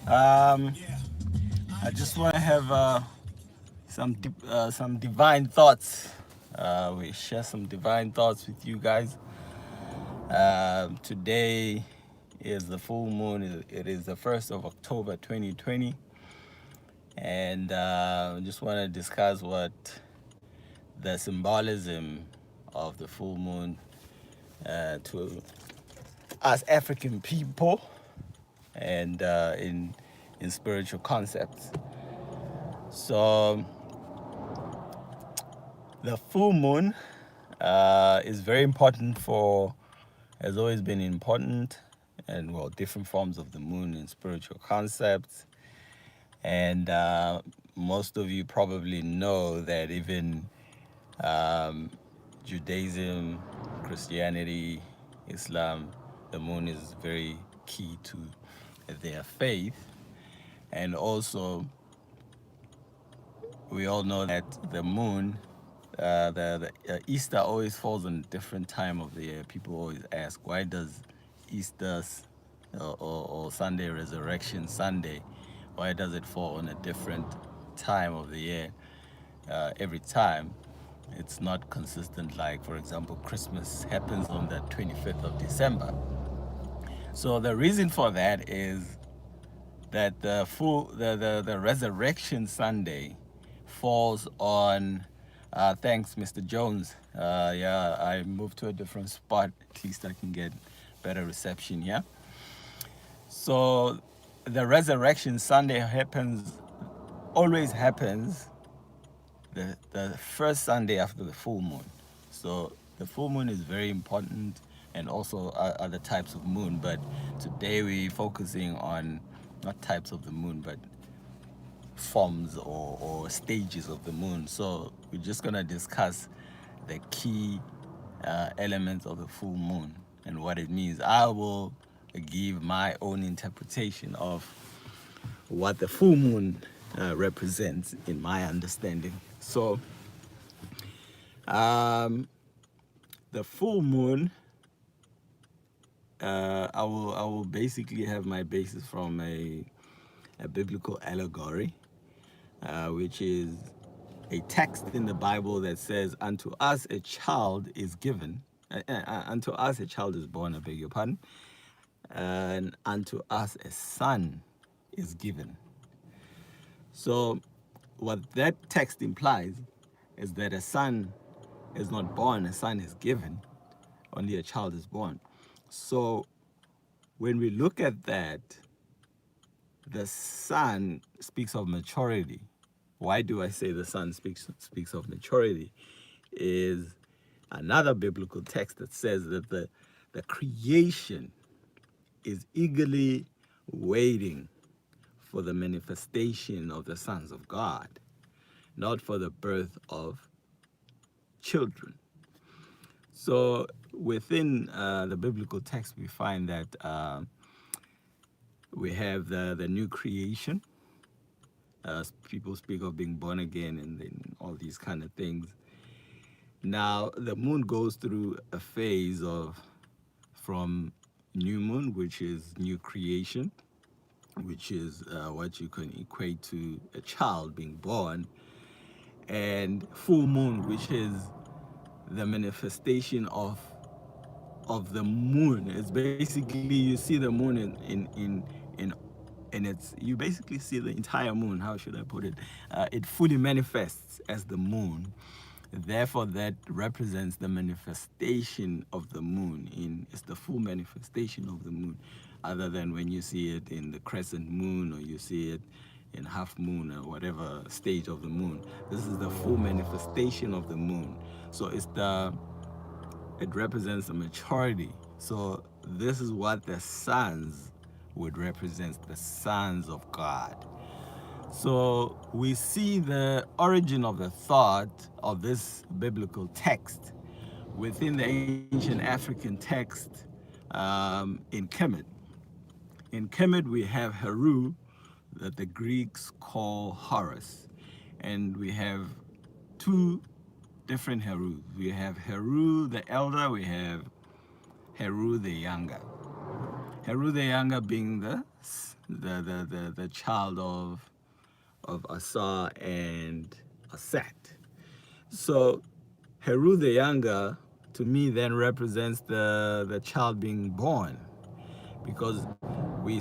Um, I just want to have some divine thoughts. We share some divine thoughts with you guys. Today is the full moon. It is the 1st of October 2020. And I just want to discuss what the symbolism of the full moon to us African people and in spiritual concepts. So the full moon is very important for, has always been important, and well, different forms of the moon in spiritual concepts. And most of you probably know that even um, Judaism, Christianity, Islam, the moon is very key to their faith. And also, we all know that the moon, the Easter always falls on a different time of the year. People always ask, why does Easter or Sunday, Resurrection Sunday, why does it fall on a different time of the year every time? It's not consistent. Like, for example, Christmas happens on the 25th of December. So the reason for that is that the Resurrection Sunday falls on. Thanks, Mr. Jones. Yeah, I moved to a different spot. At least I can get better reception here. So the Resurrection Sunday always happens the first Sunday after the full moon. So the full moon is very important, and also other types of moon. But today we're focusing on not types of the moon, but forms or stages of the moon. So we're just gonna discuss the key elements of the full moon and what it means. I will give my own interpretation of what the full moon represents in my understanding. So um, the full moon, I will basically have my basis from a biblical allegory, which is a text in the Bible that says, "Unto us a child is given, unto us a child is born." I beg your pardon, and unto us a son is given. So, what that text implies is that a son is not born, a son is given, only a child is born. So, when we look at that, the son speaks of maturity. Why do I say the son speaks of maturity? Is another biblical text that says that the creation is eagerly waiting for the manifestation of the sons of God, not for the birth of children. So within the biblical text, we find that we have the new creation. People speak of being born again and then all these kind of things. Now, the moon goes through a phase of from new moon, which is new creation, which is what you can equate to a child being born, and full moon, which is the manifestation of the moon. It's basically, you see the moon in and it's, you basically see the entire moon. How should I put it? It fully manifests as the moon. Therefore, that represents the manifestation of the moon. It's the full manifestation of the moon, other than when you see it in the crescent moon or you see it in half moon or whatever stage of the moon. This is the full manifestation of the moon. So it represents a maturity. So this is what the sons would represent, the sons of God. So we see the origin of the thought of this biblical text within the ancient African text in Kemet. In Kemet, we have Heru, that the Greeks call Horus. And we have two different Herus. We have Heru the elder, we have Heru the younger. Heru the younger being the child of Asa and Aset. So Heru the younger, to me, then represents the child being born, because we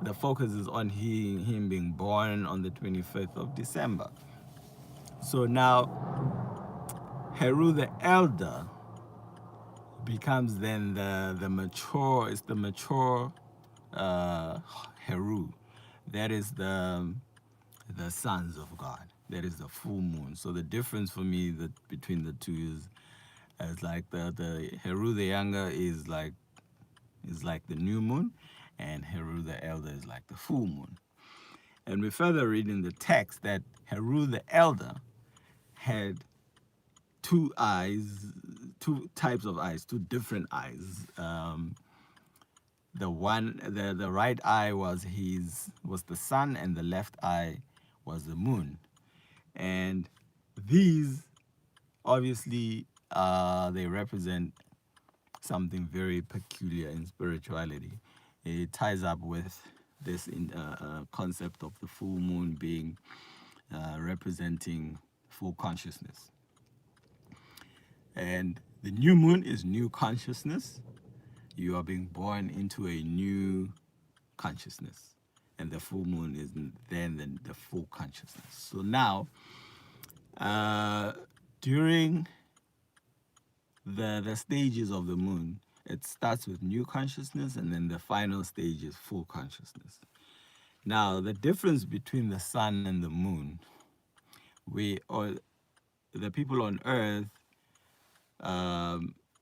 the focus is on him being born on the 25th of December. So now Heru the elder becomes then the mature, it's the mature uh, Heru. That is the sons of God. That is the full moon. So the difference for me between the two is like the Heru the younger is like the new moon, and Heru the elder is like the full moon. And we further read in the text that Heru the elder had two eyes, two types of eyes, two different eyes. The right eye was the sun, and the left eye was the moon. And these obviously they represent something very peculiar in spirituality. It ties up with this concept of the full moon being representing full consciousness. And the new moon is new consciousness. You are being born into a new consciousness. And the full moon is then the full consciousness. So now, during the stages of the moon, it starts with new consciousness, and then the final stage is full consciousness. Now, the difference between the sun and the moon, the people on earth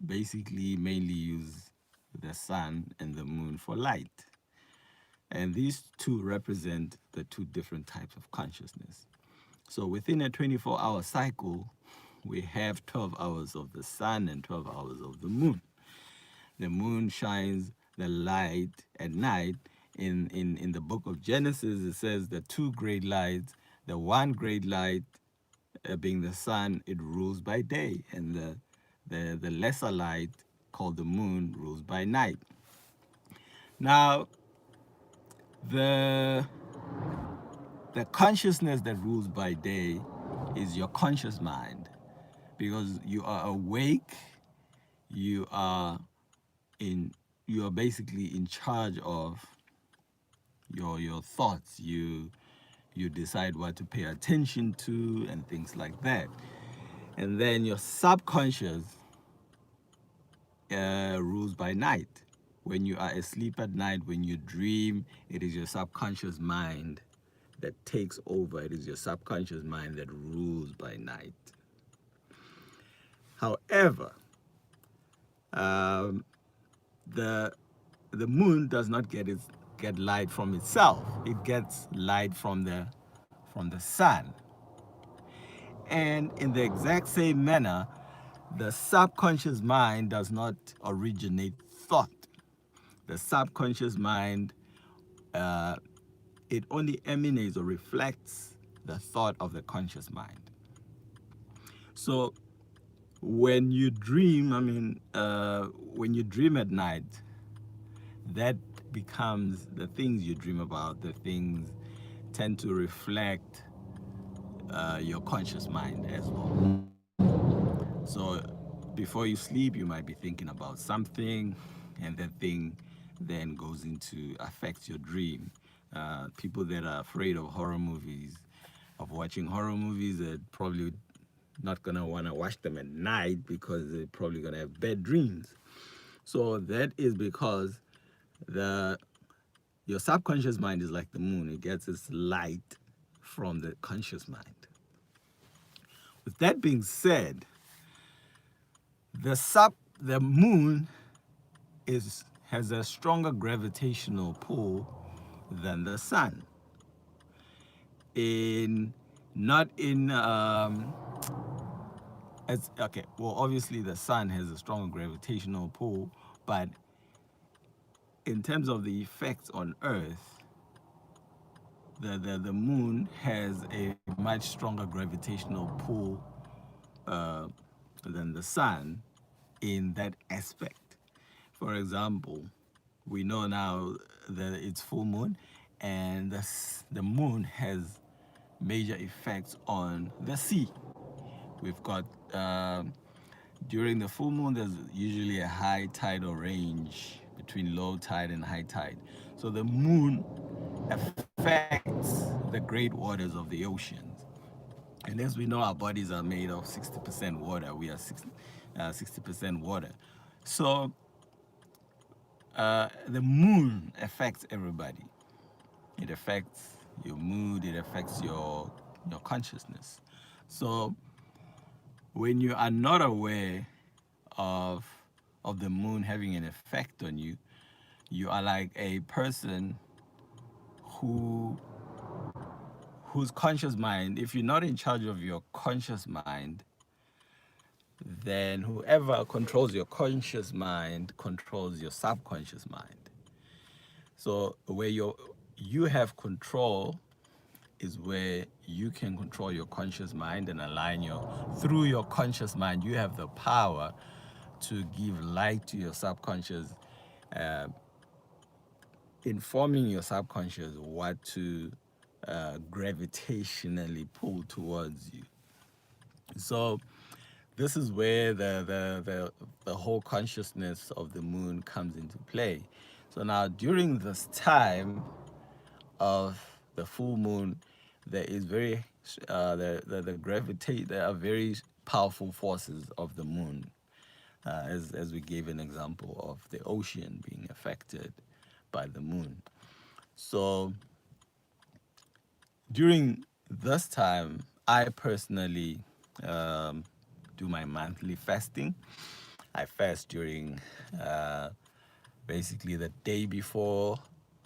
basically mainly use the sun and the moon for light. And these two represent the two different types of consciousness. So within a 24-hour cycle, we have 12 hours of the sun and 12 hours of the moon. The moon shines the light at night. In the book of Genesis, it says the two great lights, the one great light being the sun, it rules by day, and the lesser light called the moon rules by night. Now, the consciousness that rules by day is your conscious mind, because you are awake, you are basically in charge of your thoughts. You decide what to pay attention to and things like that. And then your subconscious rules by night. When you are asleep at night, when you dream, it is your subconscious mind that takes over. It is your subconscious mind that rules by night. However, the moon does not get light from itself. It gets light from the sun. And in the exact same manner, the subconscious mind does not originate thought. The subconscious mind, it only emanates or reflects the thought of the conscious mind. So when you dream, when you dream at night, that becomes the things you dream about, the things tend to reflect your conscious mind as well. So before you sleep, you might be thinking about something, and that thing then goes into affects your dream. People that are afraid of horror movies, of watching horror movies, are probably not gonna want to watch them at night because they're probably gonna have bad dreams. So that is because your subconscious mind is like the moon. It gets its light from the conscious mind. With that being said, the moon has a stronger gravitational pull than the sun. Obviously the sun has a stronger gravitational pull, but in terms of the effects on Earth, the moon has a much stronger gravitational pull than the sun in that aspect. For example, we know now that it's full moon, and the moon has major effects on the sea. We've got during the full moon, there's usually a high tidal range between low tide and high tide. So the moon affects the great waters of the oceans. And as we know, our bodies are made of 60% water. We are 60% water. So the moon affects everybody. It affects your mood. It affects your consciousness. So when you are not aware of of the moon having an effect on you, you are like a person who whose conscious mind, if you're not in charge of your conscious mind, then whoever controls your conscious mind controls your subconscious mind. So where you have control is where you can control your conscious mind and align your through your conscious mind you have the power to give light to your subconscious, uh, informing your subconscious what to gravitationally pull towards you. So this is where the whole consciousness of the moon comes into play. So now during this time of the full moon, there is very the gravitate. There are very powerful forces of the moon, as we gave an example of the ocean being affected by the moon. So during this time, I personally um, do my monthly fasting. I fast during uh, basically the day before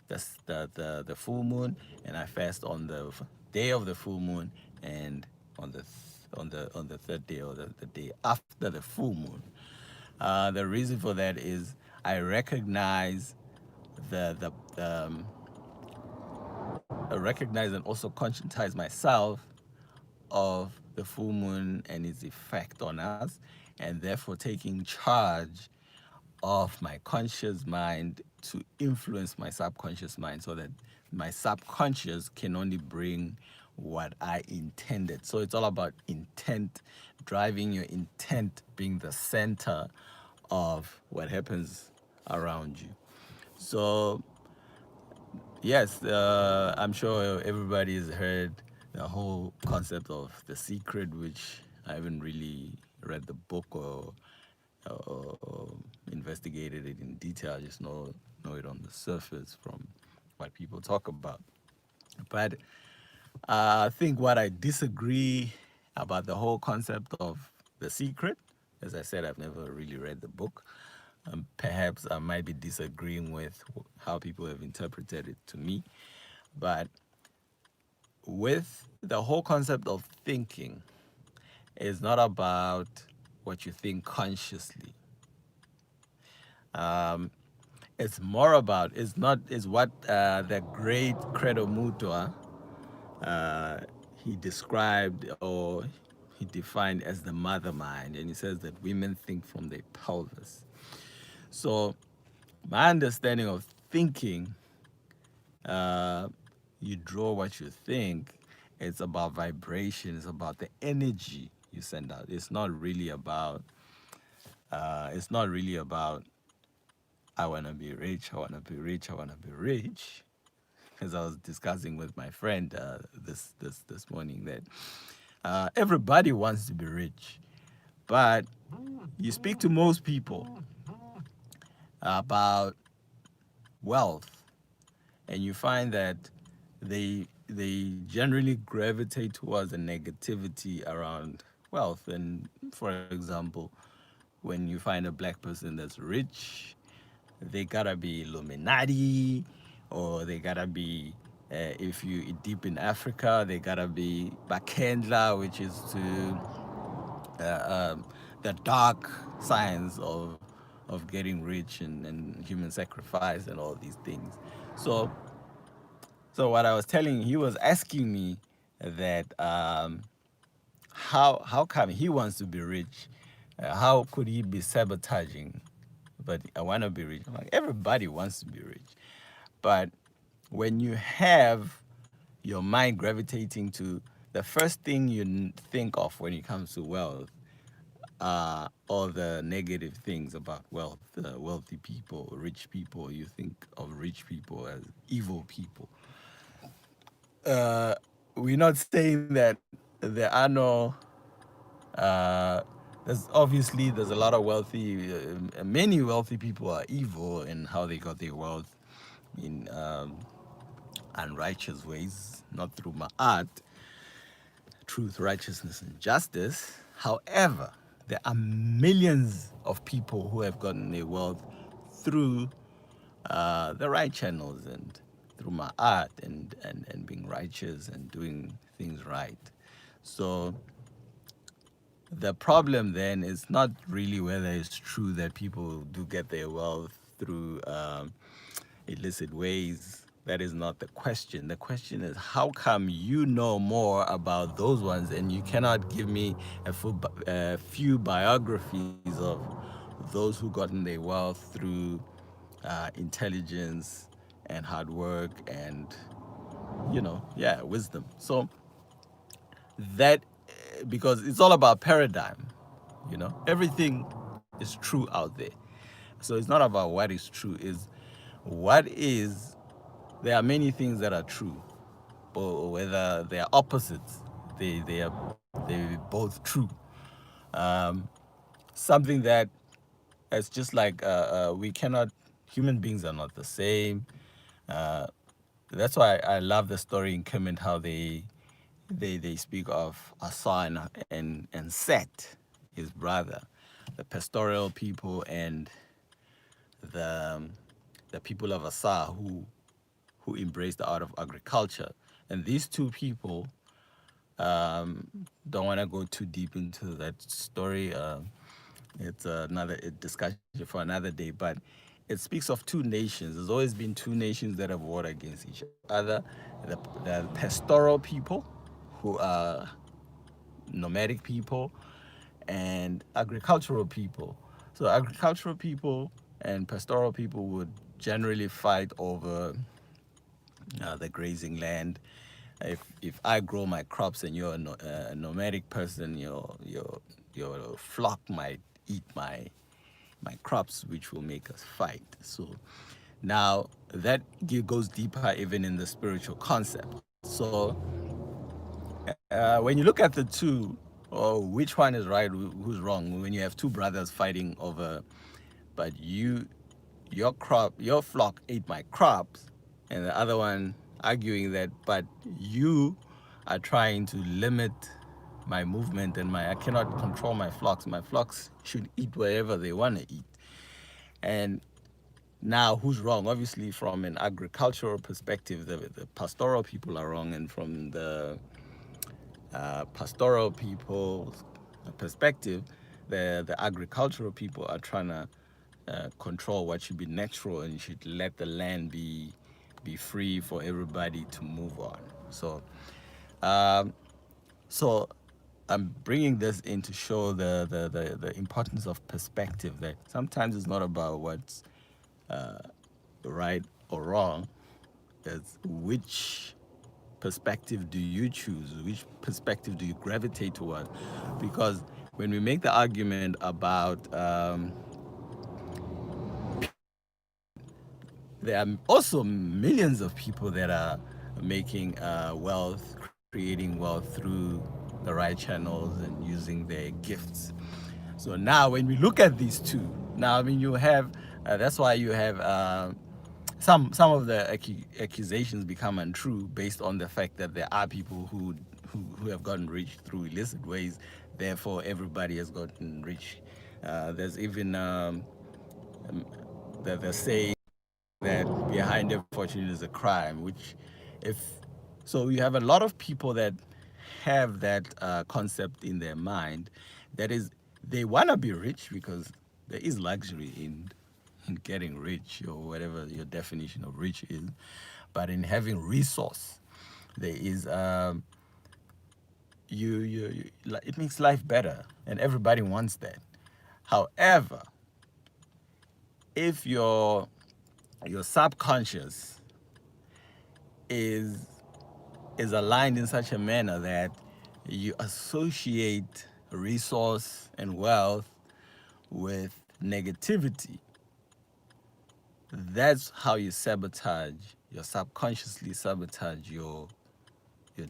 the full moon, and I fast on the day of the full moon and on the third day or the day after the full moon. The reason for that is I recognize the recognize and also conscientize myself of the full moon and its effect on us, and therefore taking charge of my conscious mind to influence my subconscious mind so that my subconscious can only bring what I intended. So it's all about intent, driving your intent being the center of what happens around you. So yes, I'm sure everybody has heard the whole concept of The Secret, which I haven't really read the book or investigated it in detail. I just know it on the surface from what people talk about. But I think what I disagree about the whole concept of The Secret, as I said, I've never really read the book. Perhaps I might be disagreeing with how people have interpreted it to me. But with the whole concept of thinking, is not about what you think consciously. Um, it's more about, it's not, is what the great Credo Mutwa uh, he described or he defined as the mother mind. And he says that women think from their pelvis. So my understanding of thinking, uh, you draw what you think. It's about vibration. It's about the energy you send out. It's not really about. It's not really about. I wanna be rich. I wanna be rich. I wanna be rich. As I was discussing with my friend this morning, that everybody wants to be rich, but you speak to most people about wealth, and you find that they generally gravitate towards the negativity around wealth. And for example, when you find a black person that's rich, they gotta be Illuminati, or they gotta be if you deep in Africa, they gotta be Bakendla, which is to the dark science of getting rich and human sacrifice and all these things. So so what I was telling, he was asking me that how come he wants to be rich? How could he be sabotaging but I want to be rich. I'm like, everybody wants to be rich. But when you have your mind gravitating to the first thing you think of when it comes to wealth, all the negative things about wealth, wealthy people, rich people, you think of rich people as evil people. uh, we're not saying that there are no. There's a lot of wealthy, many wealthy people are evil in how they got their wealth in unrighteous ways, not through ma'at, truth, righteousness, and justice. However, there are millions of people who have gotten their wealth through the right channels and through my art and being righteous and doing things right. So the problem then is not really whether it's true that people do get their wealth through illicit ways. That is not the question. The question is how come you know more about those ones and you cannot give me a few biographies of those who gotten their wealth through intelligence and hard work and yeah, wisdom. So that because it's all about paradigm, everything is true out there. So it's not about what is true, is what is there are many things that are true, or whether they are opposites, they both true. um, Something that it's just like we cannot, human beings are not the same. uh, that's why I love the story in Kemet, how they speak of Asa and Set, his brother, the pastoral people and the um, the people of Asa who embraced the art of agriculture. And these two people, um, don't want to go too deep into that story. It's another discussion for another day, but it speaks of two nations. There's always been two nations that have warred against each other: the pastoral people, who are nomadic people, and agricultural people. So agricultural people and pastoral people would generally fight over the grazing land. If I grow my crops and you're a nomadic person, your flock might eat my crops, which will make us fight. So now that goes deeper even in the spiritual concept. So when you look at the two, or which one is right, who's wrong, when you have two brothers fighting over, but your crop, your flock ate my crops, and the other one arguing that, but you are trying to limit my movement and my I cannot control my flocks. My flocks should eat wherever they want to eat. And now who's wrong? Obviously, from an agricultural perspective, the pastoral people are wrong, and from the pastoral people's perspective, the agricultural people are trying to control what should be natural, and you should let the land be free for everybody to move on. Um, so I'm bringing this in to show the importance of perspective. That sometimes it's not about what's right or wrong. It's which perspective do you choose? Which perspective do you gravitate toward? Because when we make the argument about there are also millions of people that are making wealth, creating wealth through the right channels and using their gifts. So now, when we look at these two, now I mean you have that's why you have some of the accusations become untrue based on the fact that there are people who have gotten rich through illicit ways. Therefore, everybody has gotten rich. There's even the saying that behind every fortune is a crime, which if so you have a lot of people that have that concept in their mind, that is they want to be rich because there is luxury in getting rich, or whatever your definition of rich is, but in having resource there is it makes life better, and everybody wants that. However, if your subconscious is aligned in such a manner that you associate resource and wealth with negativity, that's how you sabotage, you subconsciously sabotage your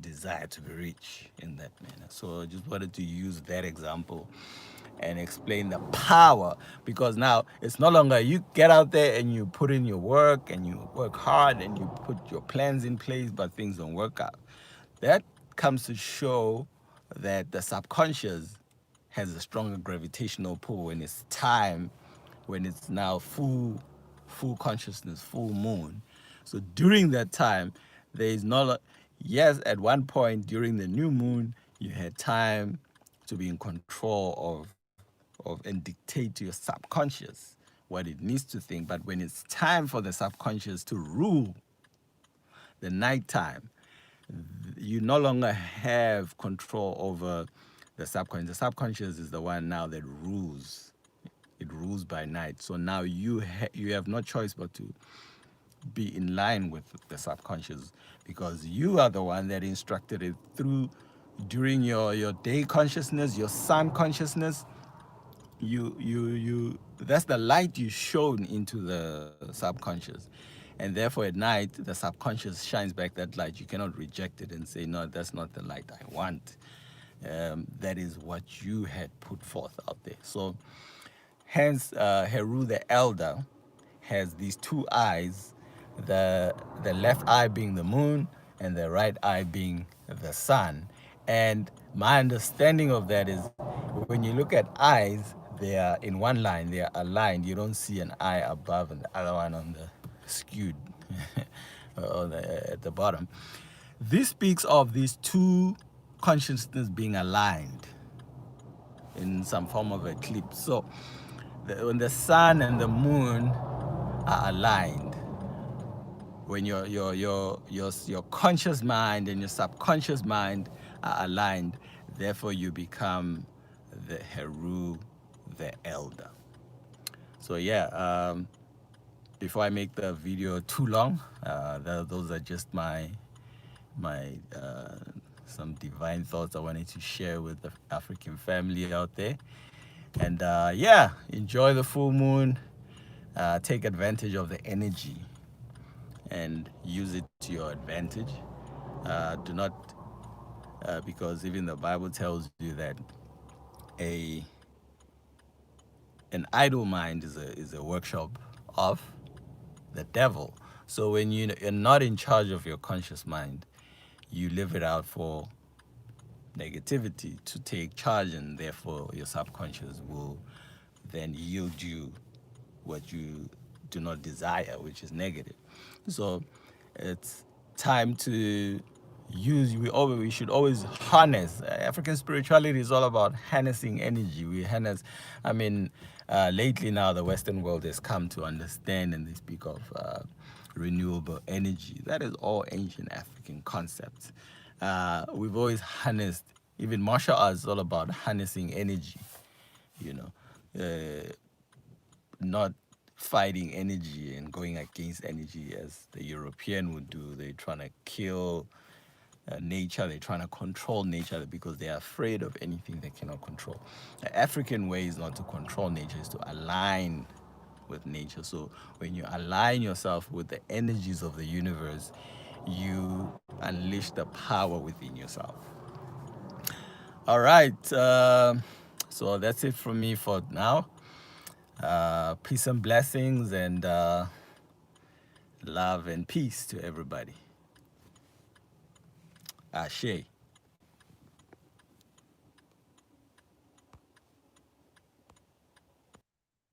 desire to be rich in that manner. So I just wanted to use that example and explain the power, because now it's no longer you get out there and you put in your work and you work hard and you put your plans in place, but things don't work out. That comes to show that the subconscious has a stronger gravitational pull when it's time, when it's now full consciousness, full moon. So during that time, there is no, yes, at one point during the new moon, you had time to be in control of and dictate to your subconscious what it needs to think. But when it's time for the subconscious to rule the nighttime, you no longer have control over the subconscious. The subconscious is the one now that rules. It rules by night. So now you have no choice but to be in line with the subconscious, because you are the one that instructed it through during your day consciousness, your sun consciousness. You that's the light you shone into the subconscious, and therefore at night the subconscious shines back that light. You cannot reject it and say, no, that's not the light I want. That is what you had put forth out there. So hence Heru the elder has these two eyes, the left eye being the moon and the right eye being the sun. And my understanding of that is, when you look at eyes, they are in one line, they are aligned. You don't see an eye above and the other one on the skewed at the bottom. This speaks of these two consciousness being aligned in some form of eclipse. So when the sun and the moon are aligned, when your conscious mind and your subconscious mind are aligned, therefore you become the Heru, the elder. So yeah, before I make the video too long, those are just my some divine thoughts I wanted to share with the African family out there. And yeah, enjoy the full moon. Take advantage of the energy and use it to your advantage. Do not, because even the Bible tells you that a an idle mind is a workshop of the devil. So when you're not in charge of your conscious mind, you live it out for negativity to take charge, and therefore your subconscious will then yield you what you do not desire, which is negative. So it's time to use, we should always harness. African spirituality is all about harnessing energy. We harness, I mean, lately now the Western world has come to understand, and they speak of renewable energy. That is all ancient African concepts. We've always harnessed, even martial arts is all about harnessing energy, you know, not fighting energy and going against energy as the European would do. They're trying to kill nature, they're trying to control nature because they are afraid of anything they cannot control. The African way is not to control nature, is to align with nature. So when you align yourself with the energies of the universe, you unleash the power within yourself. All right, so that's it from me for now. Peace and blessings, and love and peace to everybody. Ashe.